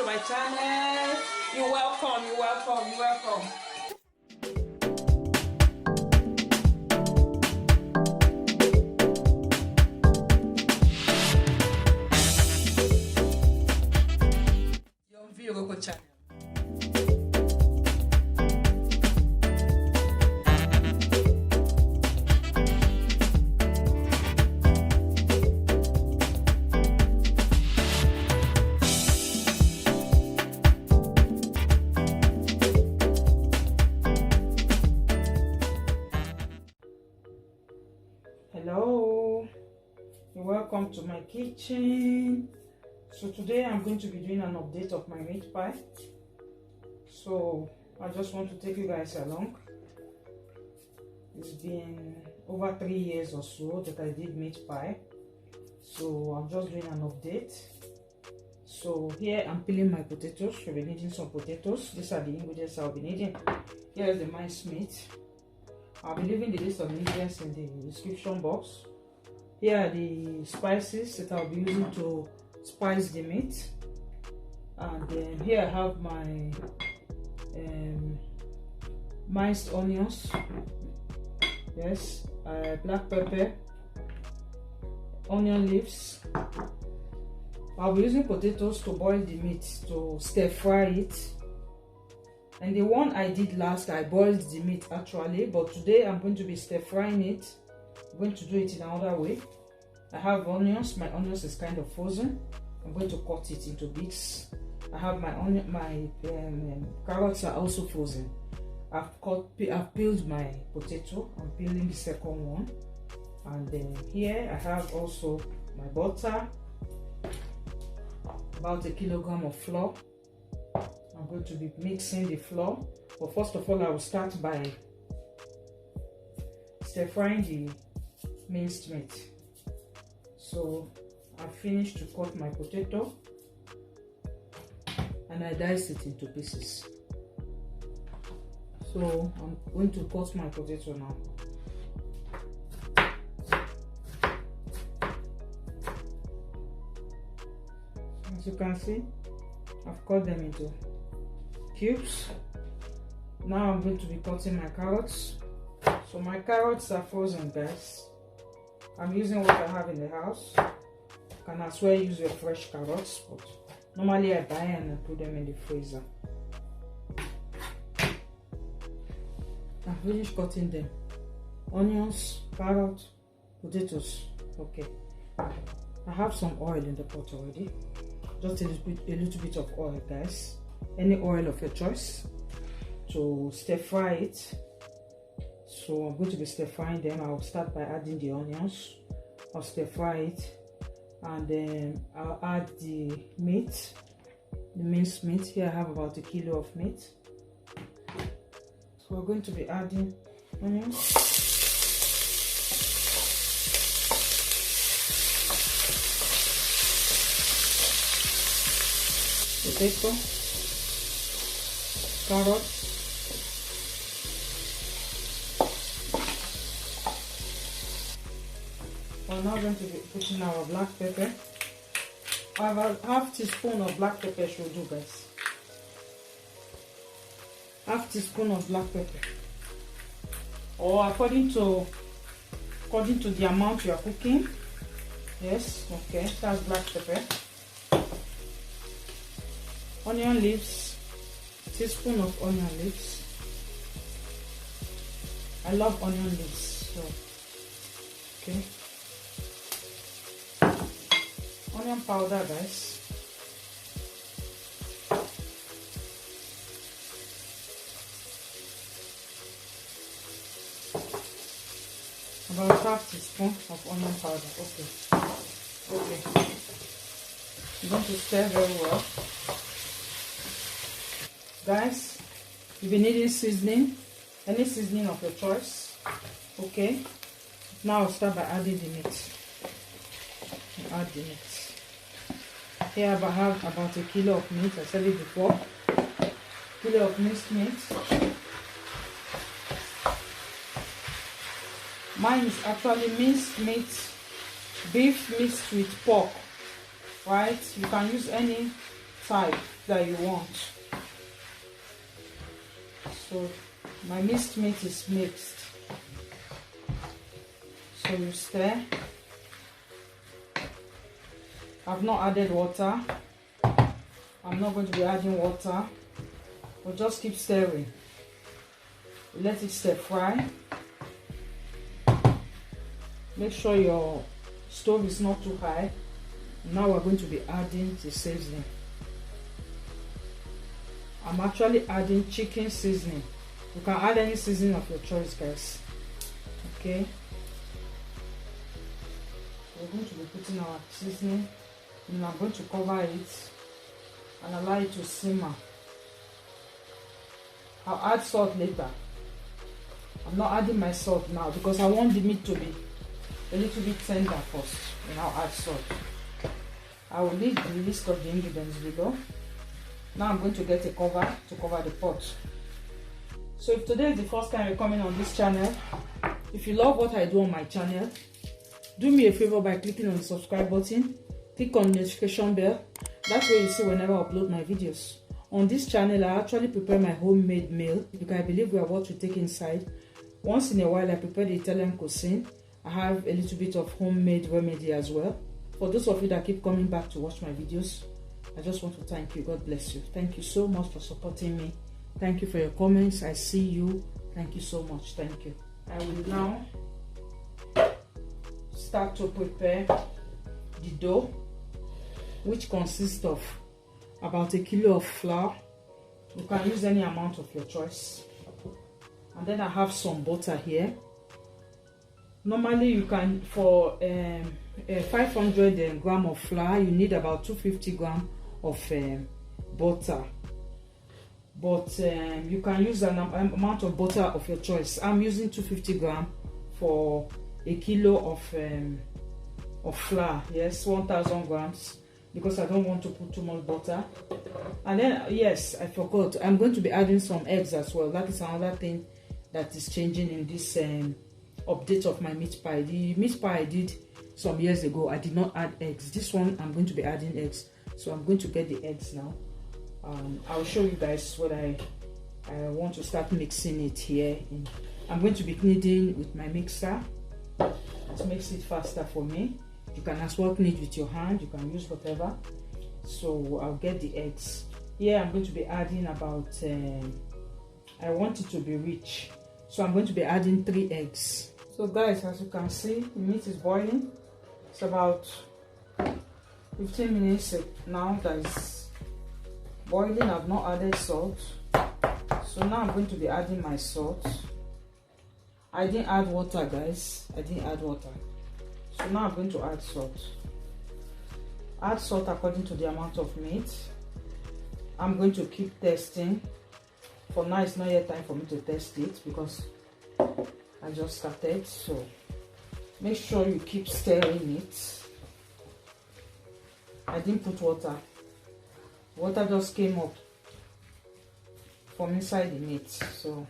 to my channel. You're welcome, you're welcome, you're welcome. Your Vyroko channel. Hello, you're welcome to my kitchen. So today I'm going to be doing an update of my meat pie. So I just want to take you guys along. It's been over 3 years or so that I did meat pie, so I'm just doing an update. So here I'm peeling my potatoes. I'll be needing some potatoes. These are the ingredients I'll be needing. Here is the minced meat. I'll be leaving the list of ingredients in the description box. Here are the spices that I'll be using to spice the meat. And then here I have my minced onions. Yes, black pepper, onion leaves. I'll be using potatoes to boil the meat, to stir fry it. And the one I did last, I boiled the meat actually, but today I'm going to be stir frying it. I'm going to do it in another way. I have onions. My onions is kind of frozen. I'm going to cut it into bits. I have my carrots are also frozen. I've peeled my potato. I'm peeling the second one. And then here I have also my butter, about 1 kilogram of flour. I'm going to be mixing the flour, but first of all I will start by stir frying the minced meat. So I finished to cut my potato and I diced it into pieces. So I'm going to cut my potato now. As you can see, I've cut them into cubes. Now I'm going to be cutting my carrots. So my carrots are frozen, guys. I'm using what I have in the house. You can as well use your fresh carrots, but normally I buy and I put them in the freezer. I finished cutting them. Onions, carrots, potatoes. Okay. I have some oil in the pot already. Just a little bit of oil, guys. Any oil of your choice to stir fry it. So I'm going to be stir frying them. I'll start by adding the onions. I'll stir fry it, and then I'll add the meat, the minced meat. Here I have about 1 kilo of meat. So we're going to be adding onions, potato, carrots, we're now going to be putting our black pepper. I have a half teaspoon of black pepper should do, guys. Half teaspoon of black pepper, or according to the amount you are cooking. Yes, okay, that's black pepper. Onion leaves, teaspoon of onion leaves. I love onion leaves, so okay. Onion powder, guys. About half teaspoon of onion powder. Okay. I'm going to stir very well. Guys, if you need seasoning, any seasoning of your choice. Okay. Now I'll start by adding the meat. Add the meat. Here I have about 1 kilo of meat. I said it before. 1 kilo of minced meat. Mine is actually minced meat, beef mixed with pork. Right? You can use any type. that you want. So my minced meat is mixed. So you stir. I've not added water. I'm not going to be adding water. But just keep stirring. Let it stir fry. Make sure your stove is not too high. Now we're going to be adding the seasoning. I'm actually adding chicken seasoning. You can add any seasoning of your choice, guys. Okay. We're going to be putting our seasoning, and I'm going to cover it and allow it to simmer. I'll add salt later. I'm not adding my salt now because I want the meat to be a little bit tender first, and I'll add salt. I will leave the list of the ingredients below. Now I'm going to get a cover to cover the pot. So if today is the first time you're coming on this channel, if you love what I do on my channel, do me a favor by clicking on the subscribe button, click on the notification bell. That's where you see whenever I upload my videos. On this channel, I actually prepare my homemade meal because I believe we are what we take inside. Once in a while, I prepare the Italian cuisine. I have a little bit of homemade remedy as well. For those of you that keep coming back to watch my videos, I just want to thank you. God bless you. Thank you so much for supporting me. Thank you for your comments. I see you. Thank you so much. Thank you. I will now start to prepare the dough, which consists of about 1 kilo of flour. You can use any amount of your choice. And then I have some butter here. Normally you can, for 500 gram of flour, you need about 250 gram of butter. But you can use an amount of butter of your choice. I'm using 250 gram for 1 kilo of flour. Yes, 1000 grams, because I don't want to put too much butter. And then, yes, I forgot, I'm going to be adding some eggs as well. That is another thing that is changing in this update of my meat pie. The meat pie I did some years ago, I did not add eggs. This one I'm going to be adding eggs, so I'm going to get the eggs now. I'll show you guys what I want to start mixing it here. I'm going to be kneading with my mixer. It makes it faster for me. You can as well knead with your hand. You can use whatever. So I'll get the eggs. Here I'm going to be adding about I want it to be rich, so I'm going to be adding 3 eggs. So guys, as you can see, the meat is boiling. It's about 15 minutes now that is boiling. I've not added salt, so now I'm going to be adding my salt. I didn't add water, guys. I didn't add water. So now I'm going to add salt. Add salt according to the amount of meat. I'm going to keep testing. For now, it's not yet time for me to test it because I just started. So make sure you keep stirring it. I didn't put water. Water just came up from inside the meat. So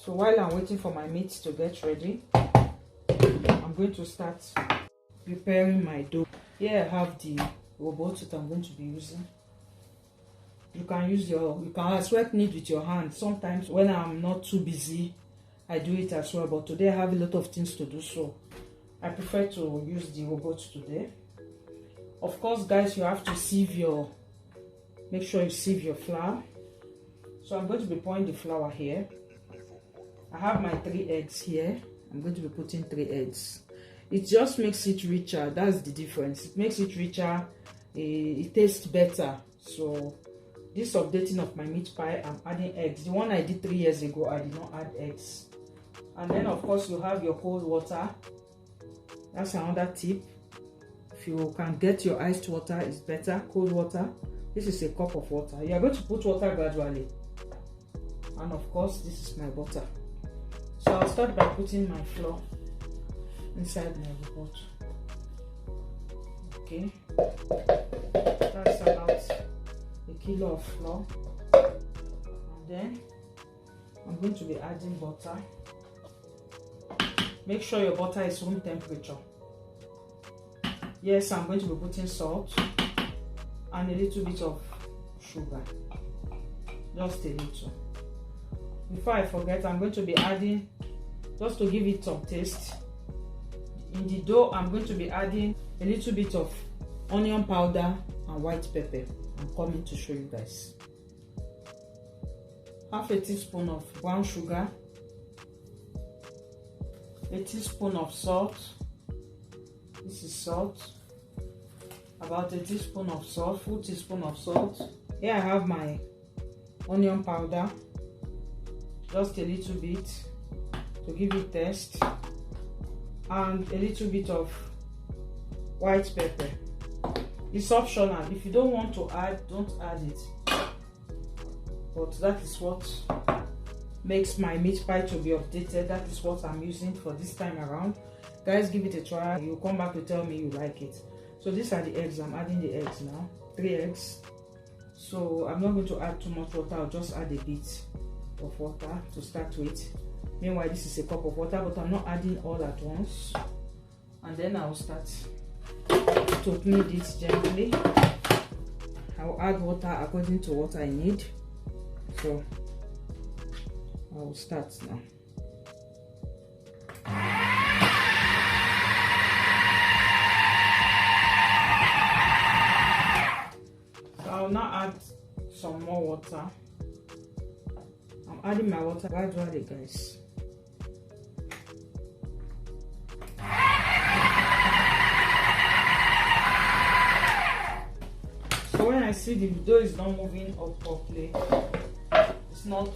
while I'm waiting for my meat to get ready, I'm going to start preparing my dough. Here I have the robot that I'm going to be using. You can as well knead with your hand. Sometimes when I'm not too busy, I do it as well. But today I have a lot of things to do, so I prefer to use the robot today. Of course, guys, you have to make sure you sieve your flour. So I'm going to be pouring the flour here. I have my 3 eggs here. I'm going to be putting 3 eggs. It just makes it richer. That's the difference. It makes it richer. It tastes better. So this updating of my meat pie, I'm adding eggs. The one I did 3 years ago, I did not add eggs. And then of course you have your cold water. That's another tip. If you can get your iced water, it's better. Cold water. This is a cup of water. You are going to put water gradually. And of course, this is my butter. So I'll start by putting my flour inside my robot. Okay. That's about 1 kilo of flour. And then I'm going to be adding butter. Make sure your butter is room temperature. Yes, I'm going to be putting salt and a little bit of sugar, just a little. Before I forget, I'm going to be adding, just to give it some taste, in the dough I'm going to be adding a little bit of onion powder and white pepper. I'm coming to show you guys. Half a teaspoon of brown sugar, a teaspoon of salt. This is salt. About a teaspoon of salt, full teaspoon of salt. Here I have my onion powder, just a little bit to give it taste, and a little bit of white pepper. It's optional. If you don't want to add, don't add it. But that is what makes my meat pie to be updated. That is what I'm using for this time around. Guys, give it a try. You'll come back to tell me you like it. So these are the eggs. I'm adding the eggs now. 3 eggs. So I'm not going to add too much water. I'll just add a bit of water to start with. Meanwhile, this is a cup of water, but I'm not adding all at once. And then I'll start to knead it gently. I'll add water according to what I need. So I will start now. So I'll now add some more water. I'm adding my water gradually, guys. So when I see the dough is not moving up properly, it's not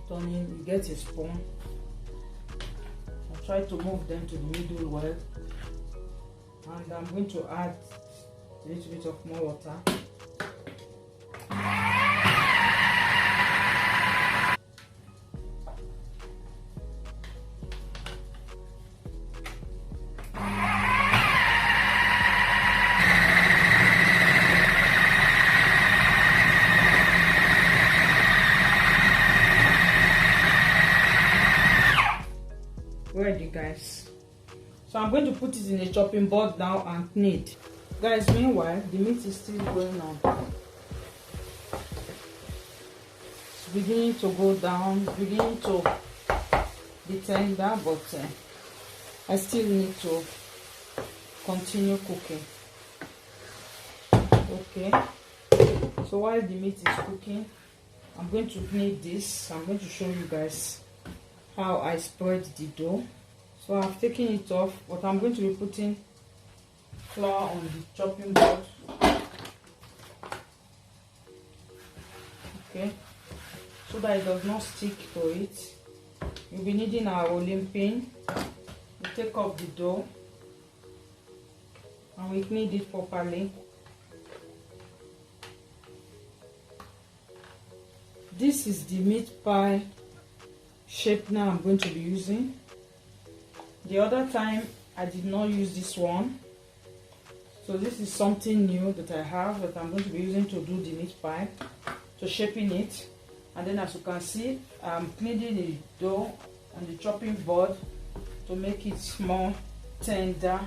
turning, you get a spoon. I'll try to move them to the middle well, and I'm going to add a little bit of more water. Ready, guys. So I'm going to put it in a chopping board now and knead. Guys, meanwhile the meat is still going on. It's beginning to go down, beginning to be tender, but I still need to continue cooking. Okay, so while the meat is cooking, I'm going to knead this. I'm going to show you guys how I spread the dough. So I've taken it off, but I'm going to be putting flour on the chopping board. Okay, so that it does not stick to it. You'll be needing our rolling pin. We take off the dough and we knead it properly. This is the meat pie shape now I'm going to be using. The other time I did not use this one, so this is something new that I have that I'm going to be using to do the meat pie, to shaping it. And then as you can see, I'm kneading the dough on the chopping board to make it more tender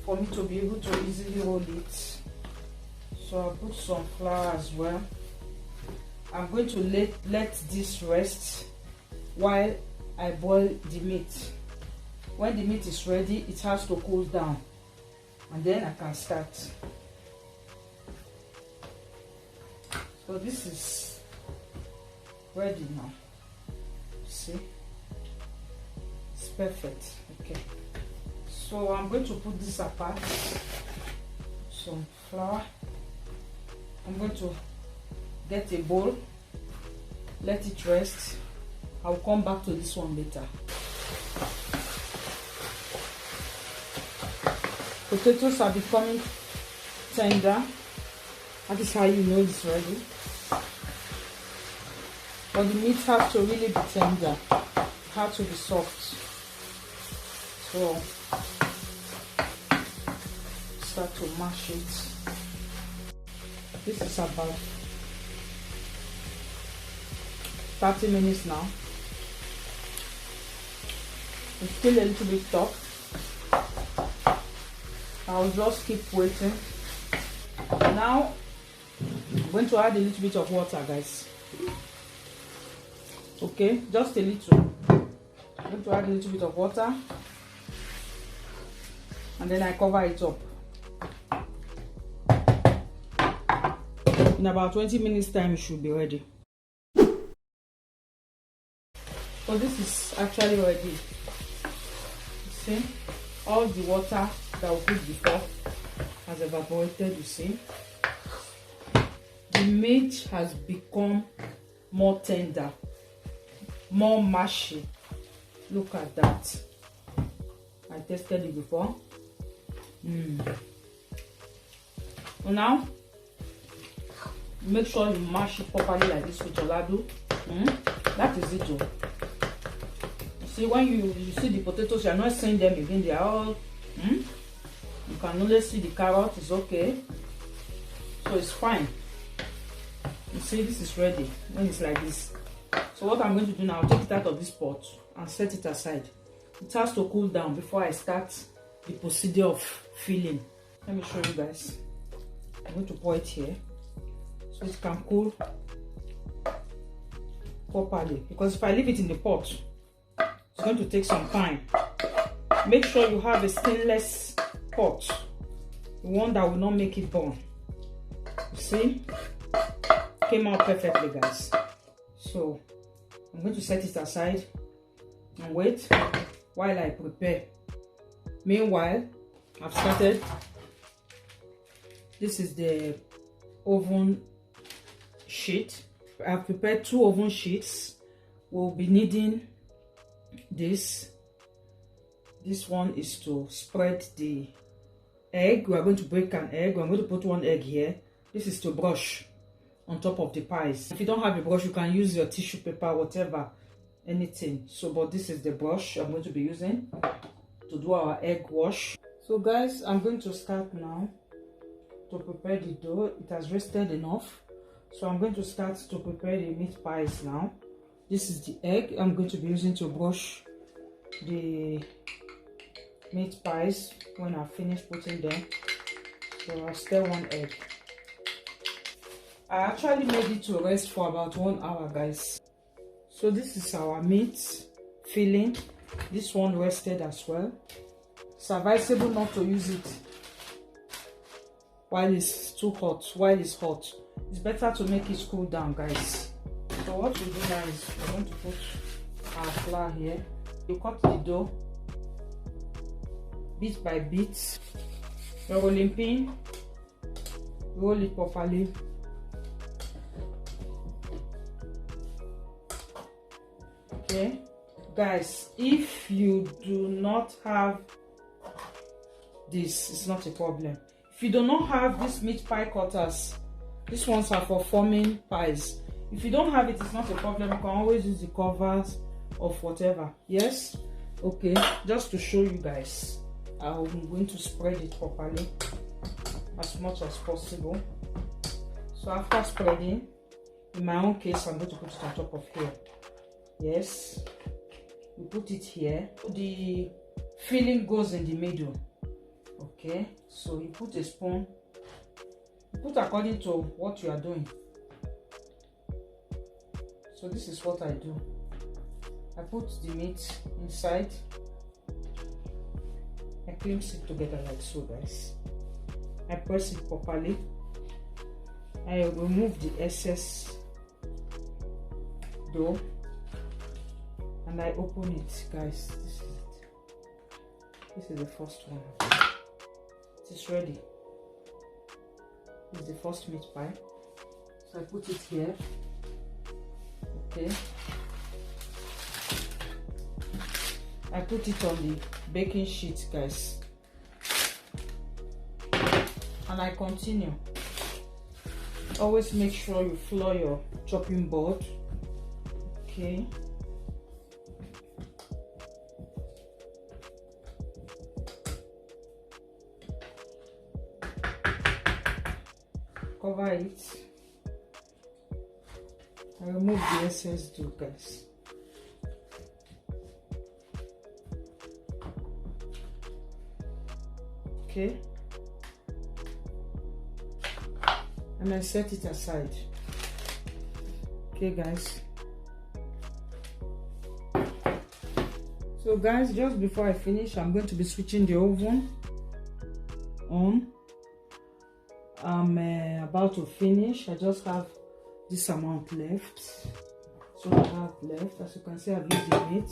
for me to be able to easily roll it. So I'll put some flour as well. I'm going to let this rest while I boil the meat. When the meat is ready, it has to cool down, and then I can start. So this is ready now. See, it's perfect. Okay, so I'm going to put this apart. Some flour. I'm going to get a bowl, let it rest. I'll come back to this one later. Potatoes are becoming tender. That is how you know it's ready. But the meat has to really be tender. It has to be soft. So start to mash it. This is about 30 minutes now. It's still a little bit tough. I'll just keep waiting. Now going to add a little bit of water, guys. Okay, just a little. I'm going to add a little bit of water, and then I cover it up. In about 20 minutes time, it should be ready. So this is actually ready. You see, all the water that we put before has evaporated. You see, the meat has become more tender, more mushy. Look at that. I tested it before. So now make sure you mash it properly like this with your ladle. That is it. You see, when you see the potatoes, you are not seeing them again. They are all you can only see the carrot. It's okay, so it's fine. You see, this is ready when it's like this. So what I'm going to do now, I'll take it out of this pot and set it aside. It has to cool down before I start the procedure of filling. Let me show you guys. I'm going to pour it here so it can cool properly, because if I leave it in the pot, it's going to take some time. Make sure you have a stainless pot, one that will not make it burn. You see, came out perfectly, guys. So I'm going to set it aside and wait while I prepare. Meanwhile, I've started. This is the oven sheet. I've prepared 2 oven sheets. We'll be needing this. This one is to spread the egg. We are going to break an egg. I'm going to put 1 egg here. This is to brush on top of the pies. If you don't have a brush, you can use your tissue paper, whatever, anything. So, but this is the brush I'm going to be using to do our egg wash. So guys, I'm going to start now to prepare the dough. It has rested enough, so I'm going to start to prepare the meat pies now. This is the egg I'm going to be using to brush the meat pies when I finish putting them. So I'll stir 1 egg. I actually made it to rest for about 1 hour, guys. So this is our meat filling. This one rested as well. It's advisable not to use it while it's too hot. While it's hot, it's better to make it cool down, guys. So what we do now is we're going to put our flour here. You cut the dough bit by bit. Your rolling pin, roll it properly. Okay, guys, if you do not have this, it's not a problem. If you do not have these meat pie cutters, these ones are for forming pies. If you don't have it, it's not a problem. You can always use the covers of whatever. Yes, okay, just to show you guys, I'm going to spread it properly as much as possible. So after spreading, in my own case, I'm going to put it on top of here. Yes, we put it here. The filling goes in the middle. Okay, so you put a spoon. You put according to what you are doing. So this is what I do. I put the meat inside. I clamp it together like so, guys. I press it properly. I remove the excess dough. And I open it, guys. This is it. This is the first one. It is ready. This is the first meat pie. So I put it here. Okay. I put it on the baking sheet, guys. And I continue. Always make sure you floor your chopping board. Okay. Cover it. I remove the excess dough, guys. Okay. and I set it aside. Okay guys, so guys, just before I finish, I'm going to be switching the oven on. I'm about to finish. I just have this amount left. So I have left, as you can see, I've used the meat.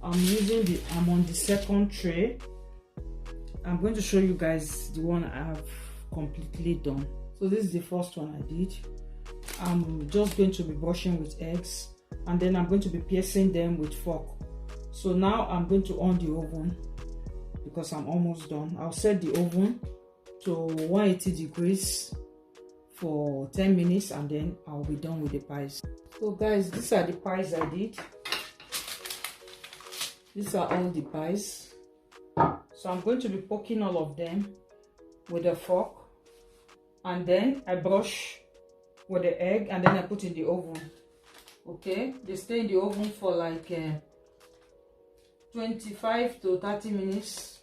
I'm on the second tray. I'm going to show you guys the one I have completely done. So this is the first one I did. I'm just going to be brushing with eggs, and then I'm going to be piercing them with fork. So now I'm going to on the oven because I'm almost done. I'll set the oven to 180 degrees for 10 minutes, and then I'll be done with the pies. So guys, these are the pies I did. These are all the pies. So I'm going to be poking all of them with a fork, and then I brush with the egg, and then I put in the oven. Okay, they stay in the oven for like 25 to 30 minutes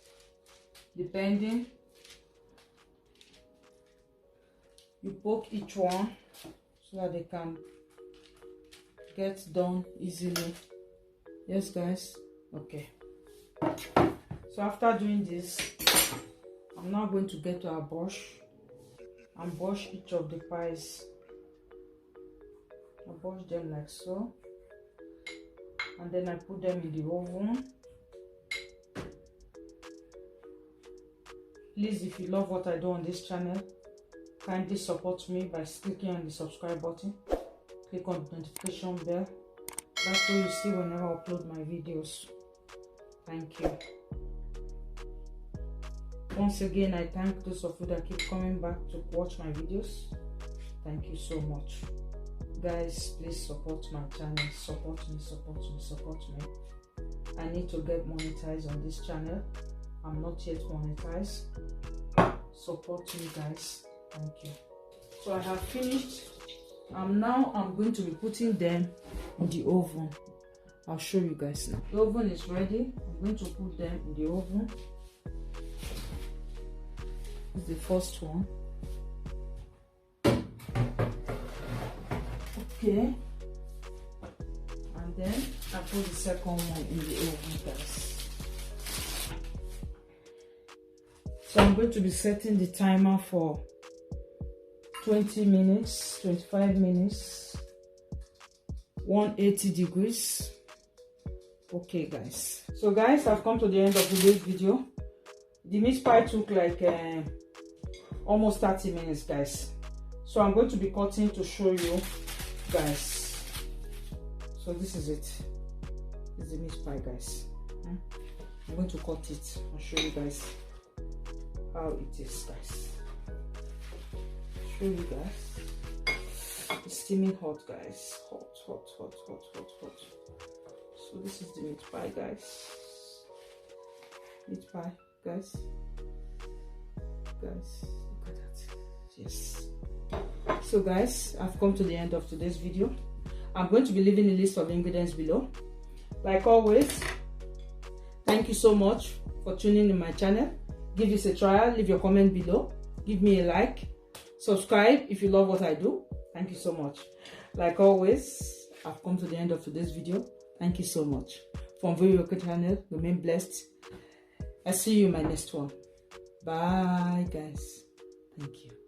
depending. You poke each one so that they can get done easily. Yes guys. Okay, so after doing this, I'm now going to get to a brush and brush each of the pies. I brush them like so, and then I put them in the oven. Please, if you love what I do on this channel, kindly support me by clicking on the subscribe button. Click on the notification bell. That's what you see whenever I upload my videos. Thank you. Once again, I thank those of you that keep coming back to watch my videos. Thank you so much. Guys, please support my channel. Support me, support me, support me. I need to get monetized on this channel. I'm not yet monetized. Support me guys. Thank you. So I have finished. Now I'm going to be putting them in the oven. I'll show you guys now. The oven is ready. I'm going to put them in the oven. This is the first one. Okay. And then I put the second one in the oven, guys. So I'm going to be setting the timer for 20 minutes, 25 minutes, 180 degrees. Okay guys, so guys, I've come to the end of today's video. The meat pie took like almost 30 minutes guys, so I'm going to be cutting to show you guys. So this is it. This is the meat pie guys. I'm going to cut it and show you guys how it is guys. Show you guys. It's steaming hot guys. Hot, hot, hot, hot, hot, hot. So this is the meat pie guys. Meat pie guys. Guys, look at that. Yes. So guys, I've come to the end of today's video. I'm going to be leaving a list of ingredients below. Like always, thank you so much for tuning in my channel. Give this a try. Leave your comment below. Give me a like. Subscribe if you love what I do. Thank you so much. Like always, I've come to the end of today's video. Thank you so much. From Vyroko channel, remain blessed. I'll see you in my next one. Bye guys. Thank you.